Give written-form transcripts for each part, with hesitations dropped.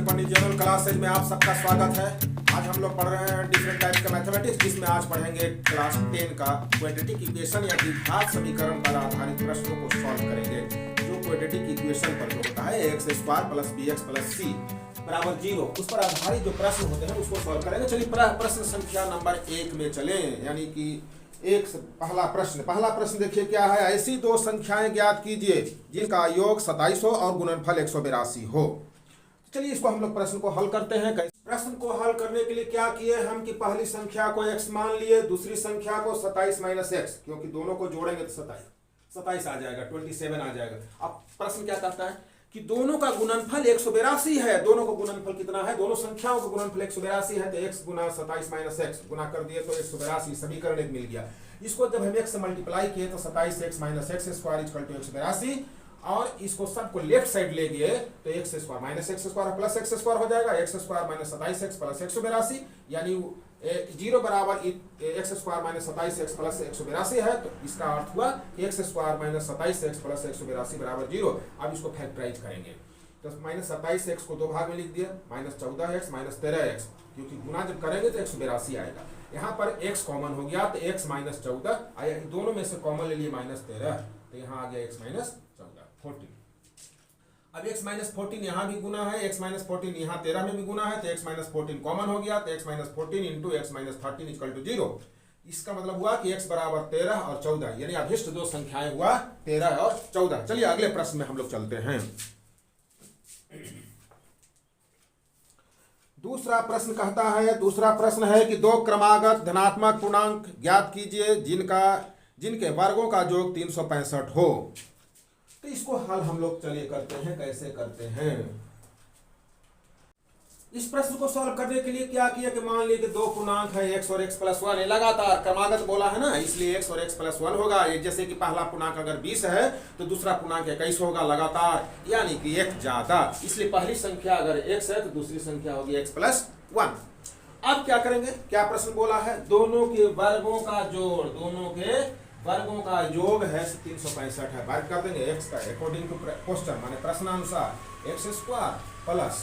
कृष्ण पंडित general classes में आप सबका स्वागत है। आज हम लोग पढ़ रहे हैं डिफरेंट टाइप्स का मैथमेटिक्स, जिसमें आज पढ़ेंगे क्लास 10 का क्वाड्रेटिक इक्वेशन या द्विघात समीकरण पर आधारित प्रश्नों को सॉल्व करेंगे। जो क्वाड्रेटिक इक्वेशन पर जो होता है X square plus B X plus C बराबर 0, उस पर आधारित जो प्रश्न होते हैं उसको सॉल्व करेंगे। चलिए प्रश्न संख्या नंबर 1 में चले, यानी कि पहला प्रश्न देखिए क्या है। ऐसी दो संख्याएं ज्ञात कीजिए जिनका योग 2700 और गुणनफल 182 हो। चलिए इसको हम लोग प्रश्न को हल करते हैं। प्रश्न को हल करने के लिए क्या किए हम कि पहली संख्या को x मान लिए, दूसरी संख्या को 27 माइनस एक्स, क्योंकि दोनों को जोड़ेंगे तो 27 आ जाएगा, 27 आ जाएगा। अब प्रश्न क्या कहता है कि दोनों का गुणनफल 182 है। दोनों का गुणनफल कितना है? दोनों संख्याओं का गुणनफल 182 है, तो x गुना 27 माइनस एक्स गुना कर दिए तो 182 समीकरण एक मिल गया। इसको जब हम x से मल्टीप्लाई किए तो 27x minus X square equal to 182, और इसको सबको लेफ्ट साइड ले गए तो X square minus X square plus X square हो जाएगा। X square minus 27x plus 182, यानी 0 बराबर x square minus 27x plus 182 है। तो इसका अर्थ हुआ x square minus 27x plus 182 बराबर 0। अब इसको फैक्टराइज करेंगे तो माइनस 27x को दो भाग में लिख दिया, माइनस 14x माइनस 13x, क्योंकि गुना जब करेंगे तो 182 आएगा। यहाँ पर x कॉमन हो गया तो x माइनस 14 आया, दोनों में से कॉमन ले लिए माइनस 13, तो यहाँ आ गया x माइनस 14। अब x माइनस 14 यहाँ भी गुना है, x माइनस 14 यहाँ 13 में भी गुना है, तो x माइनस 14 कॉमन हो गया, तो x minus 14 into X minus 13 equal to 0। इसका मतलब हुआ कि x बराबर 13 और 14, यानी अभिष्ट दो संख्याएं हुआ 13 और 14। चलिए अगले प्रश्न में हम लोग चलते हैं। दूसरा प्रश्न है कि दो क्रमागत धनात्मक पूर्णांक ज्ञात कीजिए जिनके वर्गों का योग 365 हो। तो इसको हल हम लोग चलिए करते हैं। कैसे करते हैं? इस प्रश्न को सॉल्व करने के लिए क्या किया कि मान लीजिए कि दो पूर्णांक है x और x प्लस 1, लगातार क्रमागत बोला है ना, इसलिए x और x प्लस 1 होगा। जैसे कि पहला पूर्णांक अगर 20 है तो दूसरा पूर्णांक 21 होगा लगातार, यानी कि एक ज्यादा। इसलिए पहली संख्या अगर x है तो दूसरी संख्या होगी x प्लस 1। अब क्या करेंगे? क्या प्रश्न बोला है? दोनों के वर्गों का जोड़, दोनों के वर्गों का योग है 365 है। वर्ग कर देंगे x का अकॉर्डिंग टू क्वेश्चन, माने प्रश्नानुसार X square plus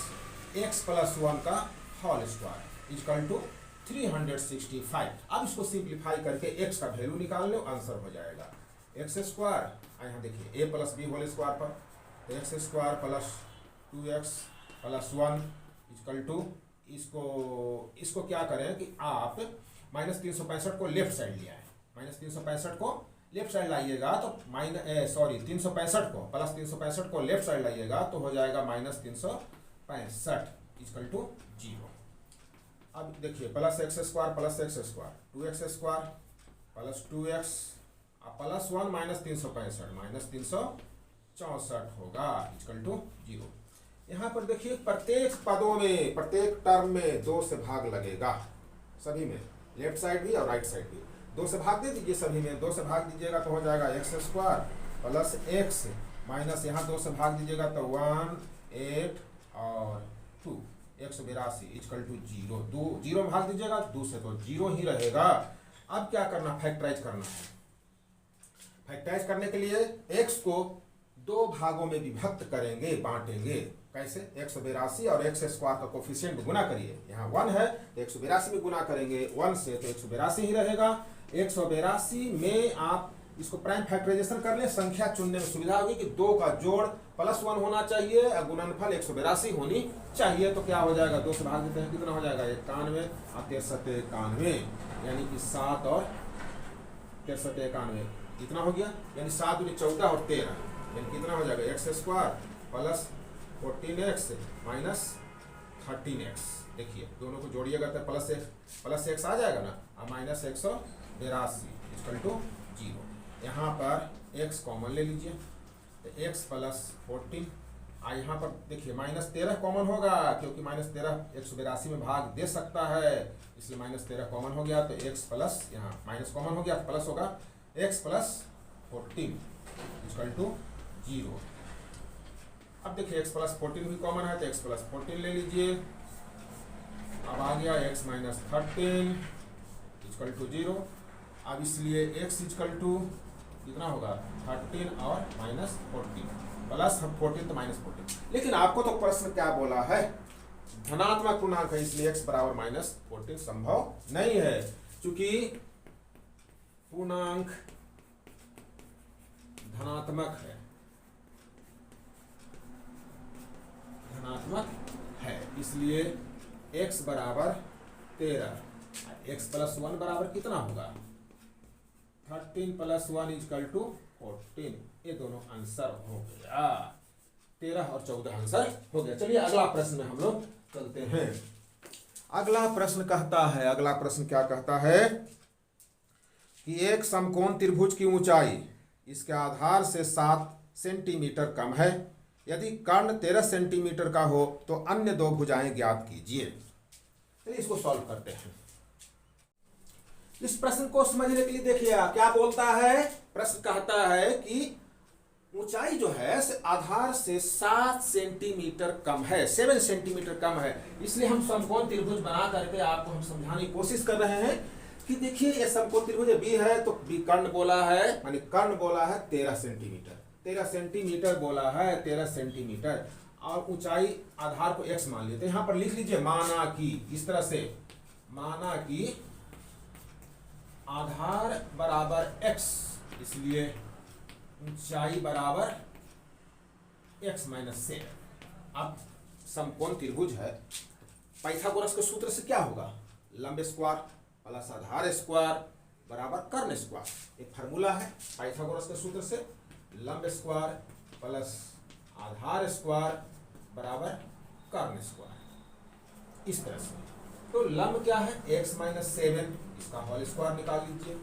x plus 1 का होल स्क्वायर इक्वल टू 365। अब इसको सिंप्लीफाई करके x का वैल्यू निकाल लो, आंसर हो जाएगा एक्स स्क्वायर। यहाँ देखिए a plus b whole square पर x square plus 2x plus 1 equal to, इसको क्या करें कि आप माइनस 365 को लेफ्ट साइड लिया है, माइनस 365 को लेफ्ट साइड लाइएगा तो 365 को प्लस 365 को लेफ्ट साइड लाइएगा तो हो जाएगा माइनस 365 इक्वल टू 0। अब देखिए plus X square plus X square 2x square plus 2x plus 1 minus 365 minus 364 होगा इक्वल टू 0। यहाँ पर देखिए प्रत्येक पदों में, प्रत्येक टर्म में 2 से भाग लगेगा, सभी में, लेफ्ट साइड भी और राइट साइड भी। 2 से भाग दे दीजिए, सभी में 2 से भाग दीजिएगा तो हो जाएगा x square plus x minus यहाँ 2 से भाग दीजिएगा तो 1 8 और 2 182 इक्वल टू 0। 0 में भाग दीजिएगा 2 से तो 0 ही रहेगा। अब क्या करना? फैक्टराइज करना है। फैक्टराइज करने के लिए x को 2 भागों में विभक्त करेंगे, बांटेंगे। कैसे? 182 और x स्क्वायर का कोफिशिएंट गुना करिए, यहाँ 1 है तो 182 में गुना करेंगे 1 से तो 182 ही रहेगा। 182 में आप इसको प्राइम फैक्टराइजेशन कर ले, संख्या चुनने में सुविधा होगी कि 2 का जोड़ प्लस 1 होना चाहिए और गुणनफल 182 होनी चाहिए। तो क्या हो जाएगा? 2 से भाग देते हैं, कितना हो जाएगा? 91 और 63 91, यानी कि 7 और 63 91 इतना हो गया, यानी 7 दूनी 14 और 13, यानी कितना हो जाएगा? X square plus 14x minus 13x। देखिए दोनों को जोड़िएगा तो प्लस एक्स आ जाएगा ना, और माइनस 182 इक्वल टू 0। यहाँ पर x कॉमन ले लीजिए तो x प्लस 14, यहाँ पर देखिए माइनस 13 कॉमन होगा, क्योंकि माइनस 13 182 में भाग दे सकता है, इसलिए माइनस 13 कॉमन हो गया तो x प्लस, यहाँ माइनस कॉमन हो गया तो प्लस होगा x प्लस 14 इक्वल टू 0। अब देखिए x प्लस 14 भी कॉमन है तो x प्लस 14 ले लीजिए। अब आ गया x माइनस 13 इक्वल टू 0। अब इसलिए x इक्वल टू कितना होगा? 13 और माइनस 14, प्लस 14 तो माइनस 14। लेकिन आपको तो प्रश्न क्या बोला है धनात्मक पूर्णांक है, इसलिए x बराबर -14 संभव नहीं है, क्योंकि पूर्णांक धनात्मक है, इसलिए x बराबर 13, x + 1 बराबर कितना होगा 13 + 1 = 14। ये दोनों आंसर हो गया, 13 और 14 आंसर हो गया। चलिए अगला प्रश्न में हम लोग चलते हैं। अगला प्रश्न कहता है, अगला प्रश्न क्या कहता है कि एक समकोण त्रिभुज की ऊंचाई इसके आधार से 7 सेंटीमीटर कम है। यदि कर्ण 13 सेंटीमीटर का हो तो अन्य दो भुजाएं ज्ञात कीजिए। चलिए इसको सॉल्व करते हैं। इस प्रश्न को समझने के लिए देखिए क्या बोलता है। प्रश्न कहता है कि ऊंचाई जो है आधार से 7 सेंटीमीटर कम है, 7 सेंटीमीटर कम है। इसलिए हम समकोण त्रिभुज बना करके आपको हम समझाने की कोशिश कर रहे हैं कि देखिए ये समकोण त्रिभुज बी है, तो बी कर्ण बोला है, मानी कर्ण बोला है 13 सेंटीमीटर, 13 सेंटीमीटर बोला है, 13 सेंटीमीटर, और ऊंचाई आधार को x मान लेते हैं। यहां पर लिख लीजिए माना कि, इस तरह से माना कि आधार बराबर x, इसलिए ऊंचाई बराबर x - 7। अब समकोण त्रिभुज है, पाइथागोरस के सूत्र से क्या होगा, लंब स्क्वायर प्लस आधार स्क्वायर बराबर कर्ण स्क्वायर। एक फार्मूला है पाइथागोरस के सूत्र से, लंब स्क्वायर प्लस आधार स्क्वायर बराबर कर्ण स्क्वायर, इस तरह से। तो लंब क्या है x - 7, इसका होल स्क्वायर निकाल लीजिए,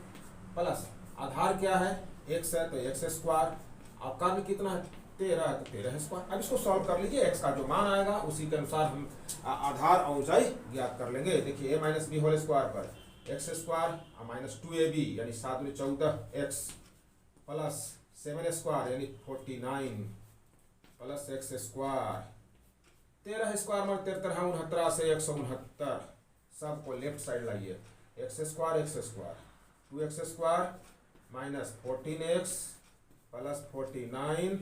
प्लस आधार क्या है x है तो x स्क्वायर, और कर्ण कितना है 13 है तो 13 स्क्वायर। अब इसको सॉल्व कर लीजिए, x का जो मान आएगा उसी के अनुसार हम आधार और ऊंचाई ज्ञात कर लेंगे। देखिए a - b होल स्क्वायर पर x स्क्वायर -2ab यानी 7 × 14x प्लस 7 स्क्वायर यानी 49 प्लस x स्क्वायर, 13 स्क्वायर में 13 है 69 से 169, सबको लेफ्ट साइड लाइए, x square 2x square -14x plus 49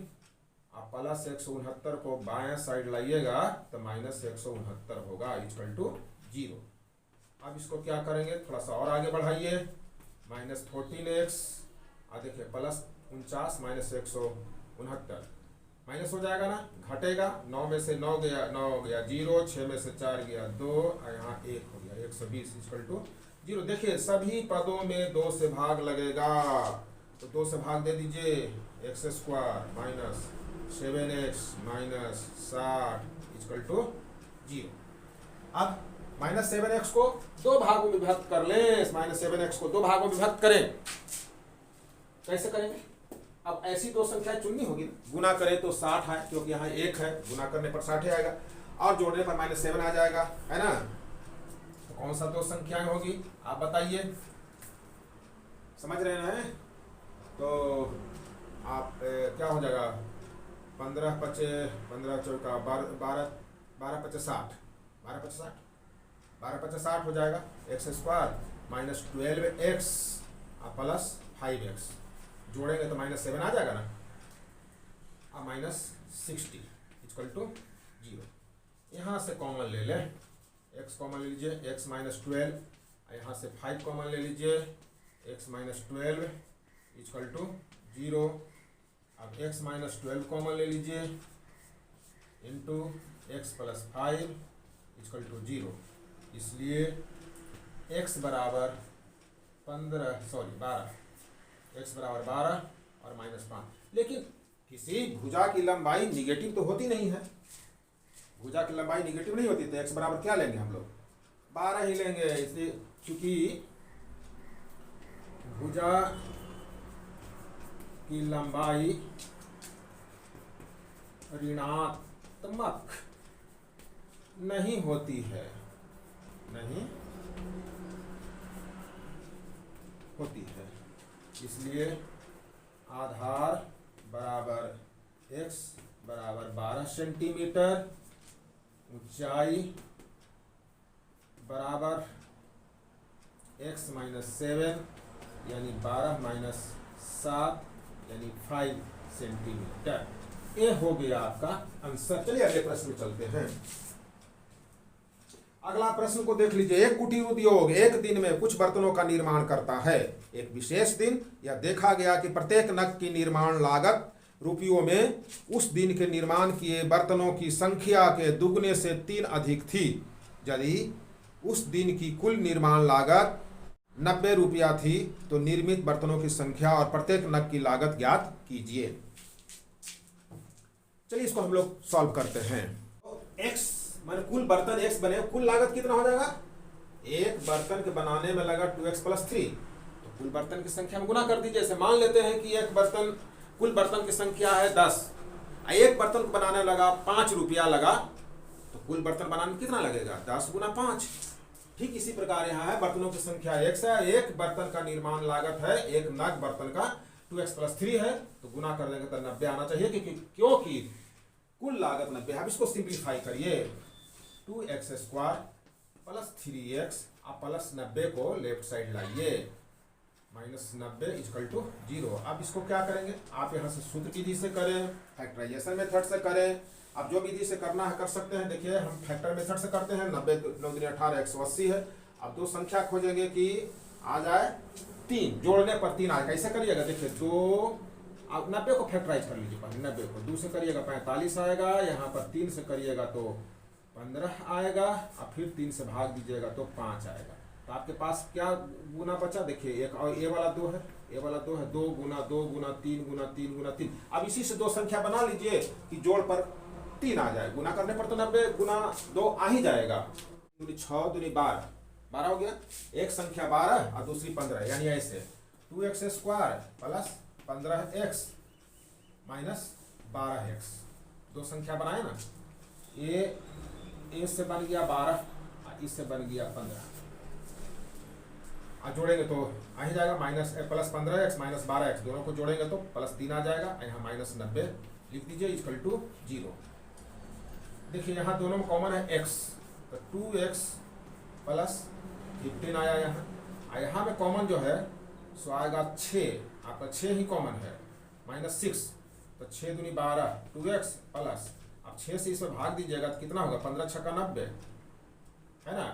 और प्लस 169 को बाएं साइड लाइएगा तो -169 होगा =0। अब इसको क्या करेंगे, थोड़ा सा और आगे बढ़ाइए, -14x और देखिए प्लस 49 -169 माइनस हो जाएगा ना, घटेगा, 9 में से 9 गया 0, 6 में से 4 गया 2 और यहाँ 1 हो गया 120 =0। देखिए सभी पदों में 2 से भाग लगेगा, तो 2 से भाग दे दीजिए, x स्क्वायर -7x -60 =0। अब -7x को 2 भागों में विभक्त कर लें, -7x को 2 भागों में विभक्त करें, कैसे करेंगे। अब ऐसी दो संख्या चुननी होगी, गुना करें तो 60 है, क्योंकि यहाँ 1 है, गुना करने पर 60 आएगा, और जोड़ने पर -7 आ जाएगा, है ना। तो कौन सा दो संख्याएं होगी आप बताइए, समझ रहे हैं। तो आप क्या हो जाएगा, 15 × 15 = 12 12 × 60 12 × 60 हो जाएगा, x square -12x plus 5x, जोड़ेंगे तो -7 आ जाएगा ना, और -60 =0। यहाँ से कॉमन ले लें, x कॉमन ले लीजिए, x -12, यहाँ से 5 कॉमन ले लीजिए, x -12 =0। अब x -12 कॉमन ले लीजिए, इंटू x + 5 =0। इसलिए x बराबर 12 x बराबर 12 और -5। लेकिन किसी भुजा की लंबाई निगेटिव तो होती नहीं है, भुजा की लंबाई निगेटिव नहीं होती, तो x बराबर क्या लेंगे हम लोग 12 ही लेंगे, इसलिए क्योंकि भुजा की लंबाई ऋणात्मक नहीं होती है, नहीं होती है, इसलिए आधार बराबर x बराबर 12 सेंटीमीटर, ऊंचाई बराबर x - 7 यानी 12 - 7 यानी 5 सेंटीमीटर। ये हो गया आपका आंसर। चलिए अगले प्रश्न में चलते हैं। अगला प्रश्न को देख लीजिए। एक कुटीर उद्योग एक दिन में कुछ बर्तनों का निर्माण करता है। एक विशेष दिन यह देखा गया कि प्रत्येक नग की निर्माण लागत रुपयों में उस दिन के निर्माण किए बर्तनों की संख्या के दुगने से 3 अधिक थी। यदि उस दिन की कुल निर्माण लागत 90 रुपया थी तो निर्मित बर्तनों की संख्या और प्रत्येक नग की लागत ज्ञात कीजिए। चलिए इसको हम लोग सॉल्व करते हैं। एक्स माने कुल बर्तन एक्स बने, कुल लागत कितना हो जाएगा? एक बर्तन के बनाने में लगा 2x + 3, तो कुल बर्तन की संख्या में गुना कर दीजिए। जैसे मान लेते हैं कि एक बर्तन कुल बर्तन की संख्या है 10, एक बर्तन को बनाने लगा 5 रुपया लगा, तो कुल बर्तन बनाने में कितना लगेगा? 10 × 5। ठीक इसी प्रकार यहाँ है, बर्तनों की संख्या x है, एक बर्तन का निर्माण लागत है, एक नग बर्तन का 2x + 3 है, तो गुना कर देंगे तो 90 आना चाहिए, क्योंकि कुल लागत 90 है। अब इसको सिंप्लीफाई करिए, 2x² + 3x आप +90 को लेफ्ट साइड लाइए, -90 = 0। अब इसको क्या करेंगे? आप यहाँ से सूत्र की विधि से करें, फैक्टराइजेशन मेथड से करें, आप जो विधि से करना है कर सकते हैं। देखिए हम फैक्टर मेथड से करते हैं, 90 9 × 18 180 है। अब दो संख्या खोजेंगे कि आ जाए 3, जोड़ने पर 3 आए। कैसे करिएगा? देखिए 2 आप 90 को फैक्टराइज कर लीजिए, पहले 90 को 2 से करिएगा 45 आएगा, यहाँ पर 3 से करिएगा तो 15 आएगा, और फिर 3 से भाग दीजिएगा तो 5 आएगा। तो आपके पास क्या गुना बचा? देखिए एक और ये वाला 2 है, ये वाला 2 है, 2 × 2 × 3 × 3 × 3। अब इसी से दो संख्या बना लीजिए कि जोड़ पर 3 आ जाए, गुना करने पर तो 90 × 2 आ ही जाएगा। 6 दूनी 12, 12 हो गया। एक संख्या 12 और दूसरी 15, यानी ऐसे 2x² + 15x - 12x। दो संख्या बनाए ना, ये से बन गया 12 और इससे बन गया 15, और जोड़ेंगे तो आ ही जाएगा +15x - 12x, दोनों को जोड़ेंगे तो +3 आ जाएगा, यहाँ -90 लिख दीजिए = 0। देखिए यहाँ दोनों में कॉमन है x, तो 2x + 15 आया यहाँ, और यहाँ में कॉमन जो है सो आएगा 6, आपका 6 ही कॉमन है, -6, तो 6 दूनी 12, 2x प्लस, अब 6 से इसमें भाग दीजिएगा तो कितना होगा? 15 × 6 = 90 है ना,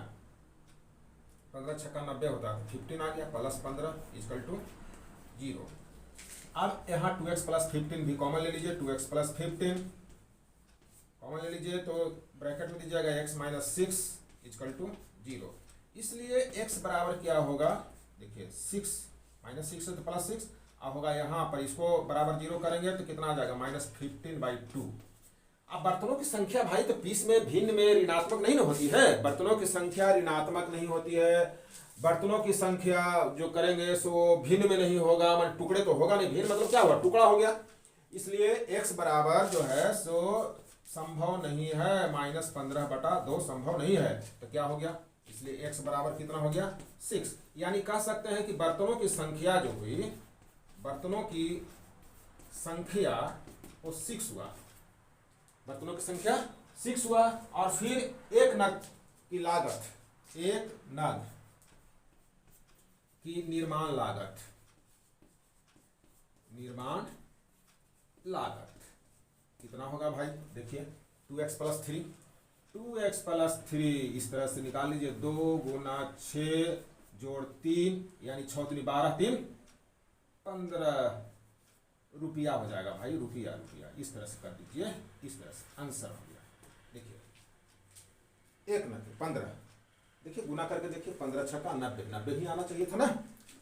15 × 6 = 90 होता है, 15 आ गया, +15 = 0। अब यहाँ 2x + 15 भी कॉमन ले लीजिए, 2x + 15 कॉमन ले लीजिए तो ब्रैकेट में दीजिएगा x - 6 = 0। इसलिए x बराबर क्या होगा? देखिए 6 -6 है तो +6, अब होगा यहाँ पर इसको बराबर 0 करेंगे तो कितना आ जाएगा? -15/2। अब बर्तनों की संख्या भाई तो पीस में भिन्न में ऋणात्मक नहीं ना होती है, बर्तनों की संख्या ऋणात्मक नहीं होती है, बर्तनों की संख्या जो करेंगे सो भिन्न में नहीं होगा, मतलब टुकड़े तो होगा नहीं, भिन्न मतलब क्या हुआ? टुकड़ा हो गया। इसलिए x बराबर जो है सो संभव नहीं है, -15/2 संभव नहीं है, तो क्या हो गया? इसलिए x बराबर कितना हो गया? 6। यानी कह सकते हैं कि बर्तनों की संख्या जो हुई, बर्तनों की संख्या वो 6 हुआ, बर्तनों की संख्या 6 हुआ। और फिर एक नग की लागत, एक नग की निर्माण लागत, निर्माण लागत कितना होगा भाई? देखिए 2x + 3, 2x + 3 इस तरह से निकाल लीजिए, 2 × 6 + 3 यानी 6 दूनी 12, 3 15 रुपया हो जाएगा भाई, रुपया इस तरह से कर दीजिए, इस तरह से आंसर हो गया। देखिए एक नग 15, देखिए गुना करके देखिए, 15 × 6 = 90, 90 ही आना चाहिए था ना,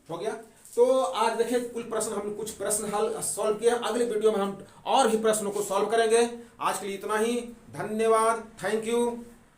हो गया। तो आज देखिए कुल प्रश्न हमने कुछ प्रश्न हल सॉल्व किए, अगले वीडियो में हम और भी प्रश्नों को सॉल्व करेंगे। आज के लिए इतना ही, धन्यवाद, थैंक यू।